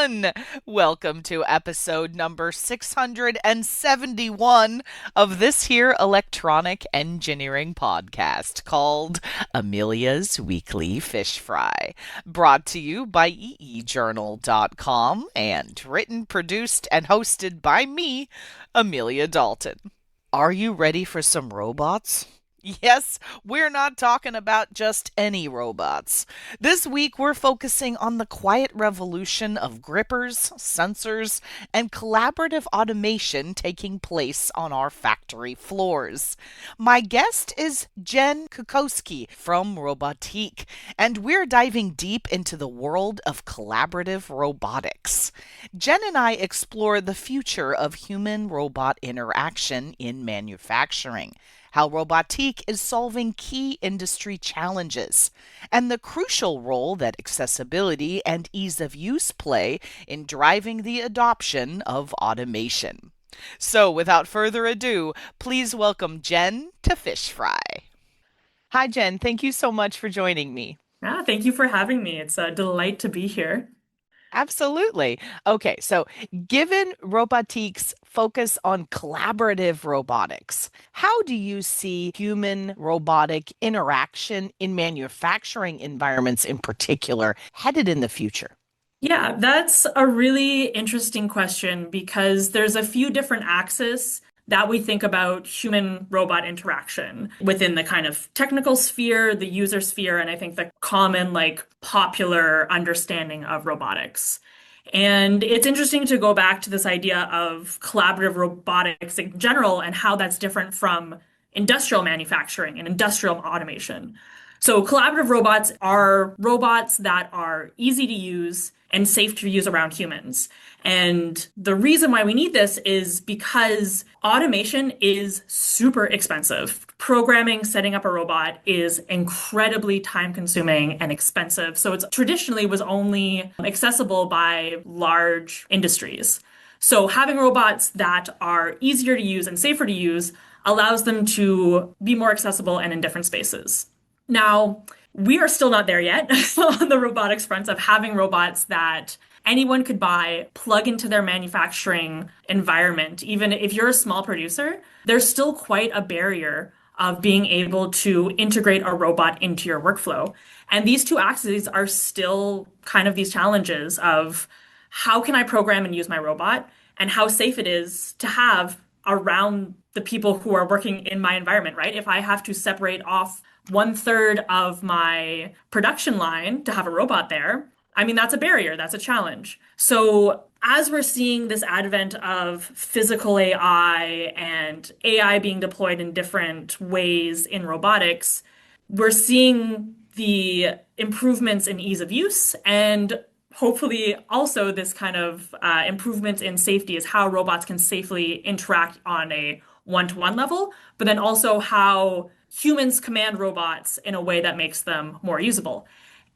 everyone. Welcome to episode number 671 of this here electronic engineering podcast called Amelia's Weekly Fish Fry, brought to you by eejournal.com and written, produced, and hosted by me, Amelia Dalton. Are you ready for some robots? Yes, we're not talking about just any robots. This week, we're focusing on the quiet revolution of grippers, sensors, and collaborative automation taking place on our factory floors. My guest is Jen Kwiatkowski from Robotiq, and we're diving deep into the world of collaborative robotics. Jen and I explore the future of human robot interaction in manufacturing, how Robotiq is solving key industry challenges, and the crucial role that accessibility and ease of use play in driving the adoption of automation. So, without further ado, please welcome Jen to Fish Fry. Hi, Jen. Thank you so much for joining me. Thank you for having me. It's a delight to be here. Absolutely. Okay, so given Robotiq's focus on collaborative robotics, how do you see human robotic interaction in manufacturing environments in particular headed in the future? Yeah, that's a really interesting question because there's a few different axes that we think about human robot interaction within the kind of technical sphere, the user sphere, and I think the common, popular understanding of robotics. And it's interesting to go back to this idea of collaborative robotics in general and how that's different from industrial manufacturing and industrial automation. So, collaborative robots are robots that are easy to use and safe to use around humans. And the reason why we need this is because automation is super expensive. Programming, setting up a robot is incredibly time consuming and expensive. So it's traditionally was only accessible by large industries. So having robots that are easier to use and safer to use allows them to be more accessible and in different spaces. Now, we are still not there yet on the robotics front of having robots that anyone could buy, plug into their manufacturing environment. Even if you're a small producer, there's still quite a barrier of being able to integrate a robot into your workflow. And these two axes are still kind of these challenges of how can I program and use my robot and how safe it is to have around the people who are working in my environment, right? If I have to separate off 1/3 of my production line to have a robot there, I mean, that's a barrier, that's a challenge. So, as we're seeing this advent of physical AI and AI being deployed in different ways in robotics, we're seeing the improvements in ease of use and hopefully also this kind of improvement in safety is how robots can safely interact on a one-to-one level, but then also how humans command robots in a way that makes them more usable.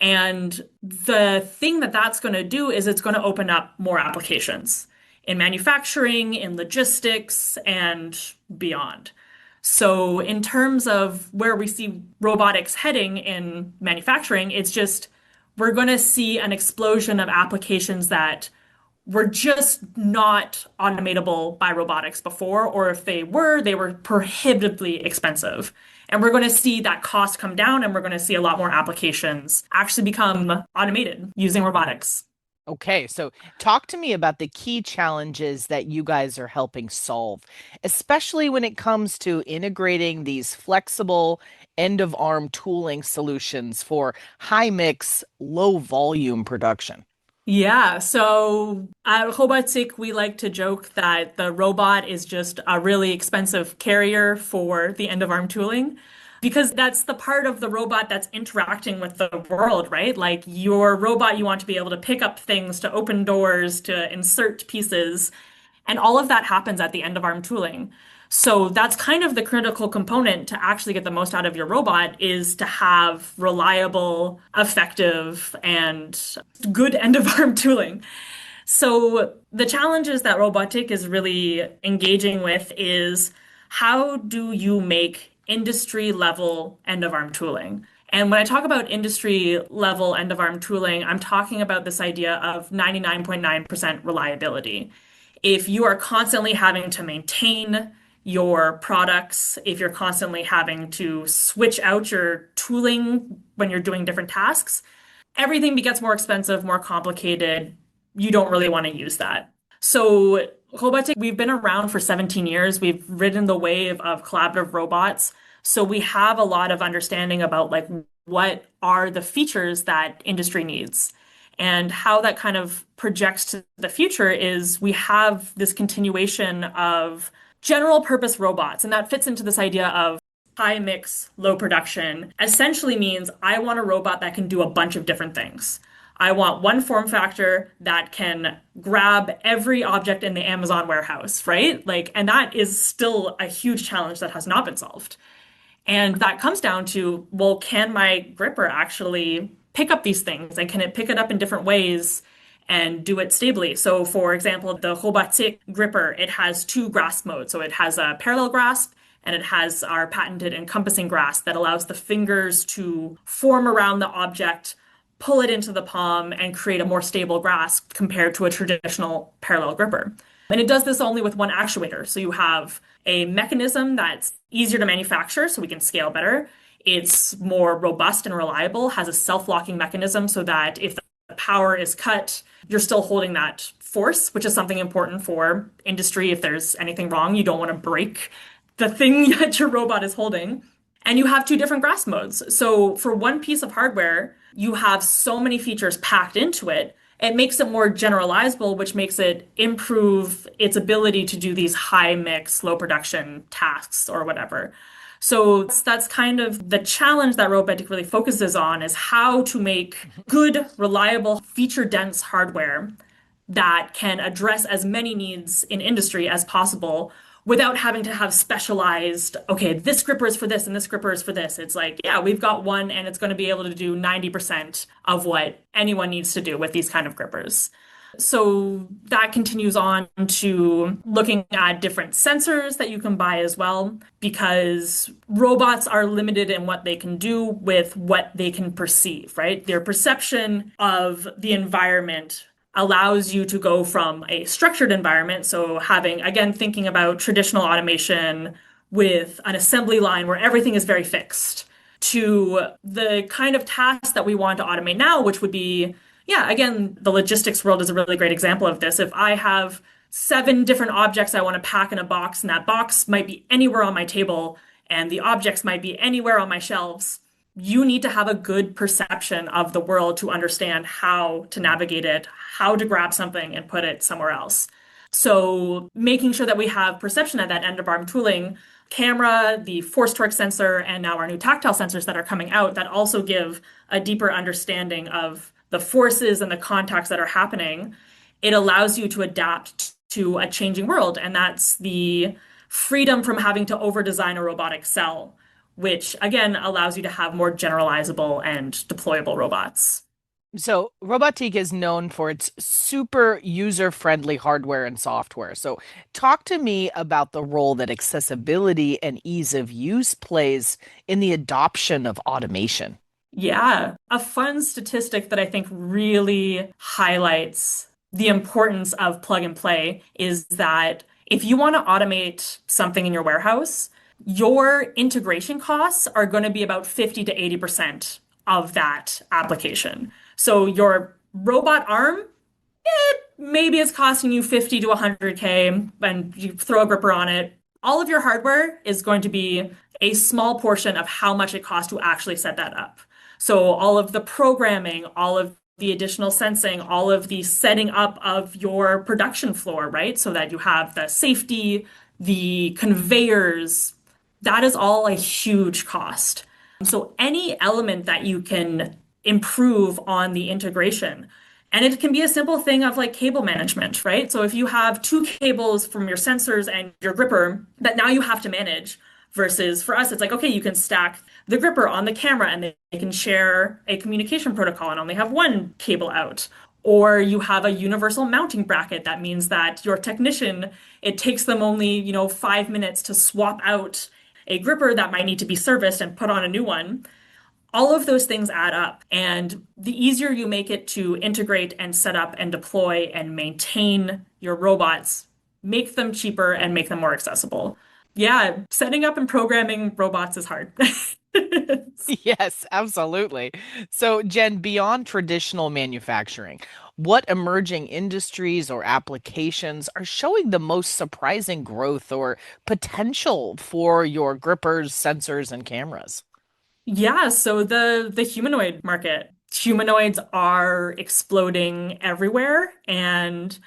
And the thing that that's going to do is it's going to open up more applications in manufacturing, in logistics, and beyond. So, in terms of where we see robotics heading in manufacturing, it's just we're going to see an explosion of applications that were just not automatable by robotics before, or if they were prohibitively expensive. And we're going to see that cost come down, and we're going to see a lot more applications actually become automated using robotics. Okay, so talk to me about the key challenges that you guys are helping solve, especially when it comes to integrating these flexible end of arm tooling solutions for high mix, low volume production. Yeah, so at Robotiq, we like to joke that the robot is just a really expensive carrier for the end of arm tooling because that's the part of the robot that's interacting with the world, right? Like your robot, you want to be able to pick up things, to open doors, to insert pieces, and all of that happens at the end of arm tooling. So that's kind of the critical component to actually get the most out of your robot is to have reliable, effective, and good end of arm tooling. So the challenges that Robotiq is really engaging with is how do you make industry level end of arm tooling? And when I talk about industry level end of arm tooling, I'm talking about this idea of 99.9% reliability. If you are constantly having to maintain your products, if you're constantly having to switch out your tooling when you're doing different tasks, everything gets more expensive, more complicated. You don't really want to use that. So, Robotiq, we've been around for 17 years. We've ridden the wave of collaborative robots. So we have a lot of understanding about like what are the features that industry needs. And how that kind of projects to the future is we have this continuation of general purpose robots. And that fits into this idea of high mix, low production essentially means I want a robot that can do a bunch of different things. I want one form factor that can grab every object in the Amazon warehouse, right? Like, and that is still a huge challenge that has not been solved. And that comes down to, well, can my gripper actually pick up these things and can it pick it up in different ways and do it stably? So, for example, the Robotiq gripper, it has two grasp modes. So it has a parallel grasp and it has our patented encompassing grasp that allows the fingers to form around the object, pull it into the palm, and create a more stable grasp compared to a traditional parallel gripper. And it does this only with one actuator. So you have a mechanism that's easier to manufacture so we can scale better. It's more robust and reliable, has a self-locking mechanism so that if the power is cut, you're still holding that force, which is something important for industry. If there's anything wrong, you don't want to break the thing that your robot is holding. And you have two different grasp modes. So for one piece of hardware, you have so many features packed into it. It makes it more generalizable, which makes it improve its ability to do these high mix, low production tasks or whatever. So that's kind of the challenge that Robotiq really focuses on is how to make good, reliable, feature dense hardware that can address as many needs in industry as possible without having to have specialized, okay, this gripper is for this and this gripper is for this. It's like, yeah, we've got one and it's going to be able to do 90% of what anyone needs to do with these kind of grippers. So that continues on to looking at different sensors that you can buy as well, because robots are limited in what they can do with what they can perceive, right? Their perception of the environment allows you to go from a structured environment. So having, again, thinking about traditional automation with an assembly line where everything is very fixed to the kind of tasks that we want to automate now, which would be, yeah, again, the logistics world is a really great example of this. If I have 7 different objects I want to pack in a box, and that box might be anywhere on my table, and the objects might be anywhere on my shelves, you need to have a good perception of the world to understand how to navigate it, how to grab something and put it somewhere else. So making sure that we have perception at that end of arm tooling, camera, the force torque sensor, and now our new tactile sensors that are coming out that also give a deeper understanding of the forces and the contacts that are happening. It allows you to adapt to a changing world. And that's the freedom from having to over-design a robotic cell, which again allows you to have more generalizable and deployable robots. So, Robotiq is known for its super user-friendly hardware and software. So, talk to me about the role that accessibility and ease of use plays in the adoption of automation. Yeah, a fun statistic that I think really highlights the importance of plug and play is that if you want to automate something in your warehouse, your integration costs are going to be about 50 to 80% of that application. So your robot arm, maybe it's costing you 50 to 100K and you throw a gripper on it. All of your hardware is going to be a small portion of how much it costs to actually set that up. So all of the programming, all of the additional sensing, all of the setting up of your production floor, right? So that you have the safety, the conveyors, that is all a huge cost. So any element that you can improve on the integration, and it can be a simple thing of like cable management, right? So if you have 2 cables from your sensors and your gripper that now you have to manage, versus for us, it's like, okay, you can stack the gripper on the camera and they can share a communication protocol and only have one cable out. Or you have a universal mounting bracket. That means that your technician, it takes them only, 5 minutes to swap out a gripper that might need to be serviced and put on a new one. All of those things add up. And the easier you make it to integrate and set up and deploy and maintain your robots, make them cheaper and make them more accessible. Yeah, setting up and programming robots is hard. Yes, absolutely. So, Jen, beyond traditional manufacturing, what emerging industries or applications are showing the most surprising growth or potential for your grippers, sensors, and cameras? Yeah, so the humanoid market. Humanoids are exploding everywhere, and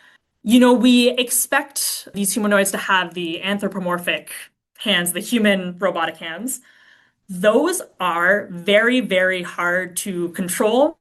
we expect these humanoids to have the anthropomorphic hands, the human robotic hands. Those are very, very hard to control.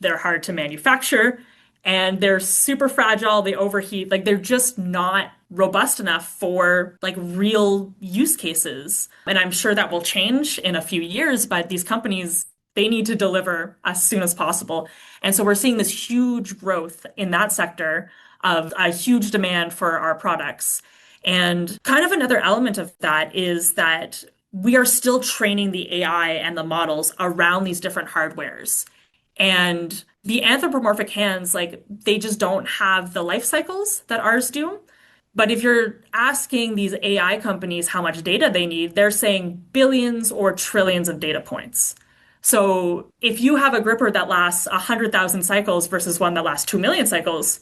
They're hard to manufacture, and they're super fragile. They overheat. Like they're just not robust enough for like real use cases. And I'm sure that will change in a few years, but these companies, they need to deliver as soon as possible. And so we're seeing this huge growth in that sector of a huge demand for our products. And kind of another element of that is that we are still training the AI and the models around these different hardwares. And the anthropomorphic hands, like they just don't have the life cycles that ours do. But if you're asking these AI companies how much data they need, they're saying billions or trillions of data points. So if you have a gripper that lasts 100,000 cycles versus one that lasts 2 million cycles,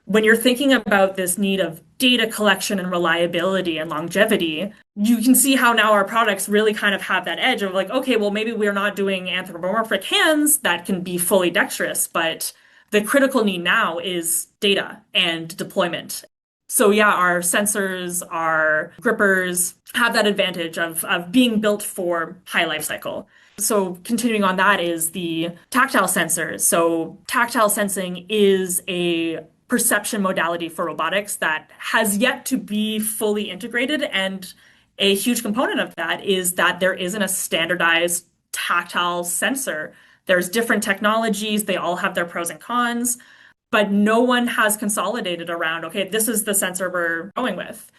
when you're thinking about this need of data collection and reliability and longevity, you can see how now our products really kind of have that edge of like, okay, well, maybe we're not doing anthropomorphic hands that can be fully dexterous, but the critical need now is data and deployment. So yeah, our sensors, our grippers have that advantage of being built for high life cycle. So continuing on that is the tactile sensors. So tactile sensing is a perception modality for robotics that has yet to be fully integrated. And a huge component of that is that there isn't a standardized tactile sensor. There's different technologies, they all have their pros and cons, but no one has consolidated around, okay, this is the sensor we're going with.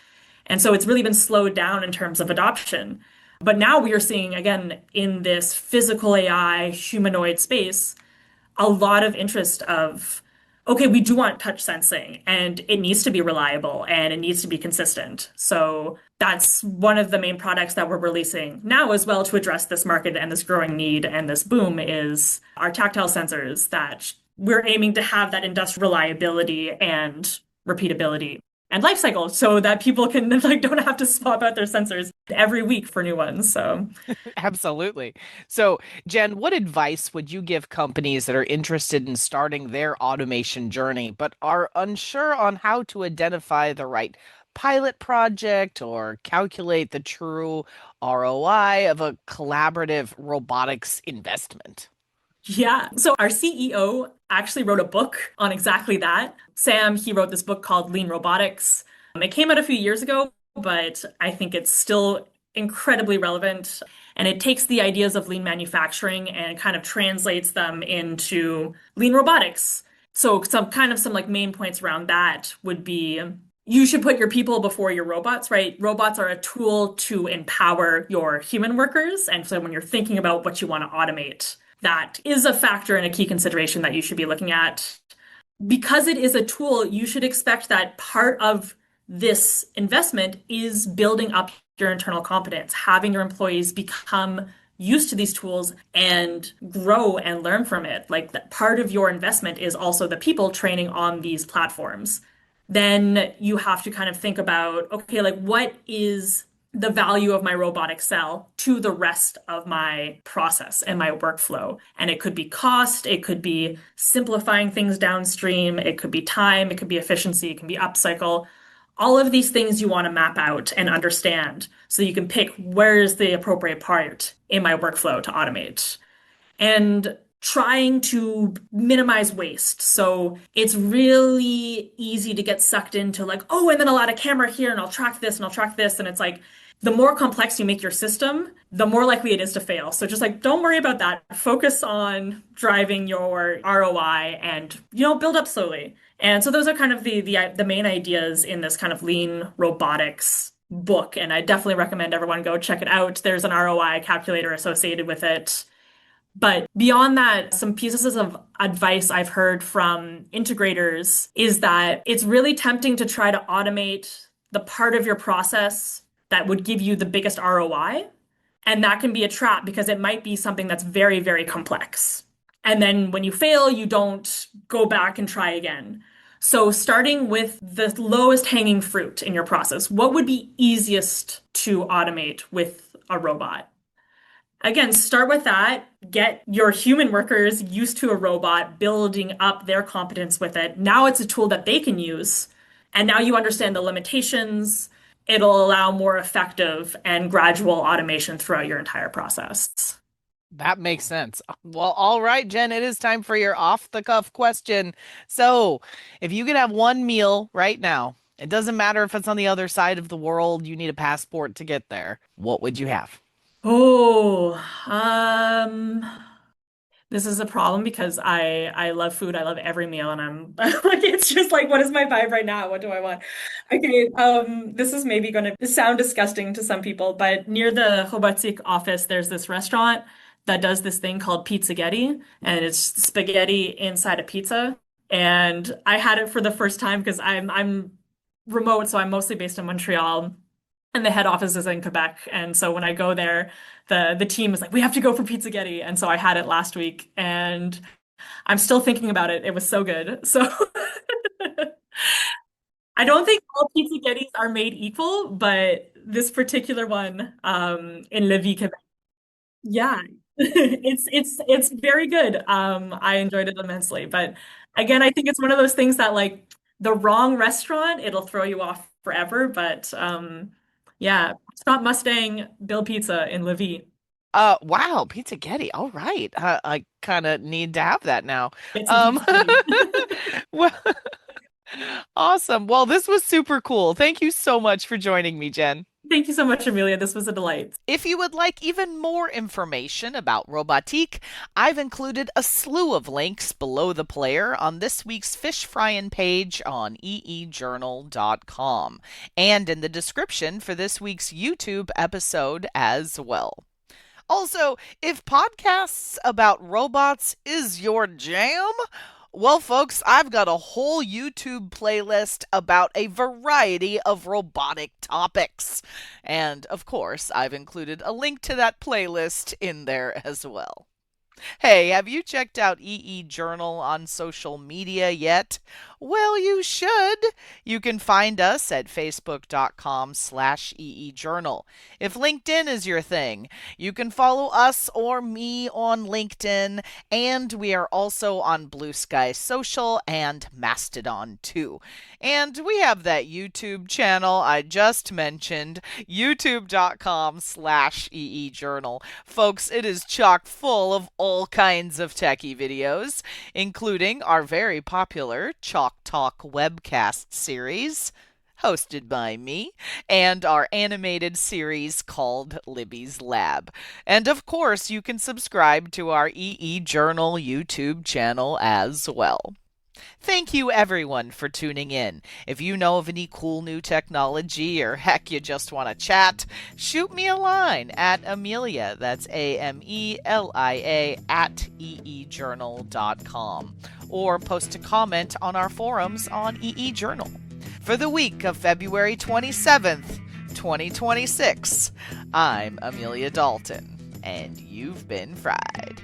And so it's really been slowed down in terms of adoption. But now we are seeing, again, in this physical AI humanoid space, a lot of interest of, okay, we do want touch sensing and it needs to be reliable and it needs to be consistent. So that's one of the main products that we're releasing now as well to address this market and this growing need and this boom is our tactile sensors that we're aiming to have that industrial reliability and repeatability and life cycle so that people can like don't have to swap out their sensors every week for new ones. So Absolutely. So, Jen, what advice would you give companies that are interested in starting their automation journey but are unsure on how to identify the right pilot project or calculate the true ROI of a collaborative robotics investment? yeah. So our CEO actually wrote a book on exactly that. Sam, he wrote this book called Lean Robotics. It came out a few years ago, but I think it's still incredibly relevant. And it takes the ideas of lean manufacturing and kind of translates them into lean robotics. So some like main points around that would be you should put your people before your robots, right? Robots are a tool to empower your human workers. And so when you're thinking about what you want to automate, that is a factor and a key consideration that you should be looking at. Because it is a tool, you should expect that part of this investment is building up your internal competence, having your employees become used to these tools and grow and learn from it. Like that part of your investment is also the people training on these platforms. Then you have to kind of think about, okay, like what is the value of my robotic cell to the rest of my process and my workflow. And it could be cost, it could be simplifying things downstream, it could be time, it could be efficiency, it can be upcycle. All of these things you want to map out and understand so you can pick where is the appropriate part in my workflow to automate. And trying to minimize waste. So it's really easy to get sucked into like, oh, and then I'll add a camera here and I'll track this and I'll track this. And it's like, the more complex you make your system, the more likely it is to fail. So just like, don't worry about that. Focus on driving your ROI and, build up slowly. And so those are kind of the main ideas in this kind of lean robotics book. And I definitely recommend everyone go check it out. There's an ROI calculator associated with it. But beyond that, some pieces of advice I've heard from integrators is that it's really tempting to try to automate the part of your process that would give you the biggest ROI. And that can be a trap because it might be something that's very, very complex. And then when you fail, you don't go back and try again. So starting with the lowest hanging fruit in your process, what would be easiest to automate with a robot? Again, start with that. Get your human workers used to a robot, building up their competence with it. Now it's a tool that they can use. And now you understand the limitations. It'll allow more effective and gradual automation throughout your entire process. That makes sense. Well, all right, Jen, it is time for your off the cuff question. So, if you could have one meal right now, it doesn't matter if it's on the other side of the world, you need a passport to get there. What would you have? Oh, this is a problem because I love food. I love every meal, and I'm like it's just like what is my vibe right now? What do I want? Okay, this is maybe going to sound disgusting to some people, but near the Robotiq office, there's this restaurant that does this thing called pizzaghetti, and it's spaghetti inside a pizza. And I had it for the first time because I'm remote, so I'm mostly based in Montreal. And the head office is in Quebec. And so when I go there, the team is like, we have to go for pizzaghetti. And so I had it last week and I'm still thinking about it. It was so good. So I don't think all pizzaghettis are made equal, but this particular one in Lévis, Quebec, yeah, it's very good. I enjoyed it immensely. But again, I think it's one of those things that like the wrong restaurant, it'll throw you off forever. But yeah, Scott Mustang Bill Pizza in Lévis. Wow, Pizzaghetti. All right. I kind of need to have that now. Get some Um, pizzaghetti. well, awesome. Well, this was super cool. Thank you so much for joining me, Jen. Thank you so much, Amelia. This was a delight. If you would like even more information about Robotiq, I've included a slew of links below the player on this week's fish frying page on eejournal.com and in the description for this week's YouTube episode as well. Also, if podcasts about robots is your jam, well, folks, I've got a whole YouTube playlist about a variety of robotic topics. And of course, I've included a link to that playlist in there as well. Hey, have you checked out EE Journal on social media yet? Well, you should. You can find us at facebook.com/EE Journal. If LinkedIn is your thing, you can follow us or me on LinkedIn, and we are also on Blue Sky Social and Mastodon too. And we have that YouTube channel I just mentioned, youtube.com/EE Journal. Folks, it is chock full of all kinds of techie videos, including our very popular Chalk Talk webcast series, hosted by me, and our animated series called Libby's Lab. And of course, you can subscribe to our EE Journal YouTube channel as well. Thank you everyone for tuning in. If you know of any cool new technology or heck you just want to chat, shoot me a line at Amelia, that's Amelia at eejournal.com, or post a comment on our forums on EE Journal. For the week of February 27th, 2026, I'm Amelia Dalton, and you've been fried.